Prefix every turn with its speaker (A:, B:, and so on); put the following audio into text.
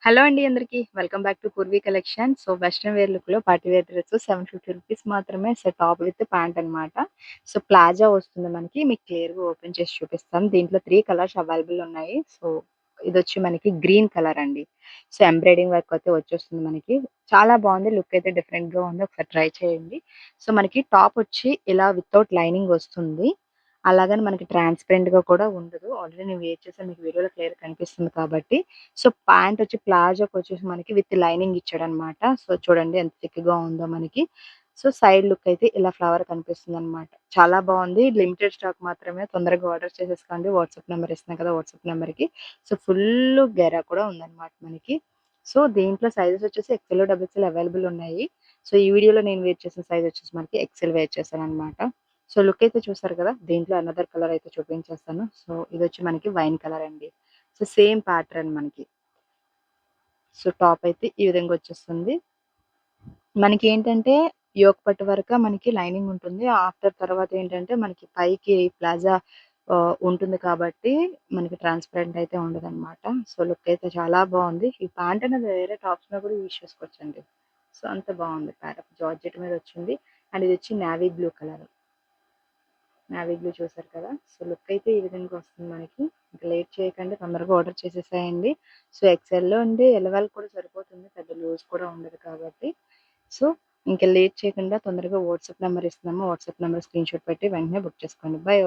A: Hello అండి అందరికి. Welcome back to Poorvi collection. So, western wear లుక్‌లో పార్టీ వేర్ డ్రెస్ ₹750 మాత్రమే. సో, టాప్ విత్ ప్యాంట్ అనమాట. సో, ప్లాజా వస్తుంది మనకి. మీకు క్లియర్‌గా ఓపెన్ చేసి చూపిస్తాను. దీంట్లో 3 కలర్స్ అవైలబుల్ ఉన్నాయి. సో, ఇదొచ్చి మనకి గ్రీన్ కలర్ అండి. సో, ఎంబ్రాయిడింగ్ వర్క్ అయితే వచ్చేస్తుంది మనకి. చాలా బాగుంది. లుక్ అయితే డిఫరెంట్‌గా ఉంది. ఒకసారి ట్రై చేయండి. సో, మనకి టాప్ వచ్చి ఇలా వితౌట్ లైనింగ్ వస్తుంది. అలాగని మనకి ట్రాన్స్‌పరెంట్‌గా కూడా ఉండదు. ఆల్రెడీ నేను వేర్ చేశాను. మీకు వీడియోలో క్లియర్‌గా కనిపిస్తుంది కాబట్టి. సో, ప్యాంట్ వచ్చి ప్లాజోకొచ్చేసి మనకి విత్ లైనింగ్ ఇచ్చాడనమాట. సో, చూడండి ఎంత థిక్‌గా ఉందో మనకి. సో, సైడ్ లుక్ అయితే ఇలా ఫ్లవర్ కనిపిస్తుందనమాట. చాలా బావుంది. లిమిటెడ్ స్టాక్ మాత్రమే. తొందరగా ఆర్డర్ చేసేసుకోండి. వాట్సాప్ నంబర్ ఇస్తున్నాను కదా! వాట్సాప్ నంబర్‌కి. సో, ఫుల్లు గెరా కూడా ఉందనమాట మనకి. సో, దీంట్లో సైజెస్ వచ్చేసి ఎక్స్‌ఎల్, డబుల్ ఎక్స్‌ఎల్ అవైలబుల్ ఉన్నాయి. సో, ఈ వీడియోలో నేను వేర్ చేసిన సైజ్ వచ్చేసి మనకి ఎక్స్‌ఎల్ వేర్ చేశాననమాట. సో, లుక్ అయితే చూసారు కదా! దీంట్లో అనదర్ కలర్ అయితే చూపించేస్తాను. సో, ఇదొచ్చి మనకి వైన్ కలర్ అండి. సో, సేమ్ ప్యాటర్న్ మనకి. సో, టాప్ అయితే ఈ విధంగా వచ్చేస్తుంది. మనకేంటంటే యోక్ పార్ట్ వరక మనకి లైనింగ్ ఉంటుంది. ఆఫ్టర్ తర్వాత ఏంటంటే మనకి పైకి ప్లాజా ఉంటుంది కాబట్టి మనకి ట్రాన్స్‌పరెంట్ అయితే ఉండదనమాట. సో, లుక్ అయితే చాలా బావుంది. ఈ ప్యాంట్ అనేది వేరే టాప్స్ మీద కూడా యూజ్ చేసుకోవచ్చండి. సో, అంత బావుంది. జార్జెట్ మీద వచ్చింది. అండ్ ఇదొచ్చి navy blue colour. Navy blue చూసారు కదా! సో, లుక్ అయితే ఈ విధంగా వస్తుంది మనకి. ఇంక లేట్ చేయకండి తొందరగా ఆర్డర్ చేసేసేయండి. సో, ఎక్స్‌ఎల్‌లో అండి ఎల్ కూడా సరిపోతుంది. పెద్ద లూజ్ కూడా ఉండదు కాబట్టి. సో, ఇంక లేట్ చేయకుండా తొందరగా వాట్సాప్ నంబర్ ఇస్తున్నాము. వాట్సాప్ నంబర్ స్క్రీన్‌షాట్ పెట్టి వెంటనే బుక్ చేసుకోండి. బై.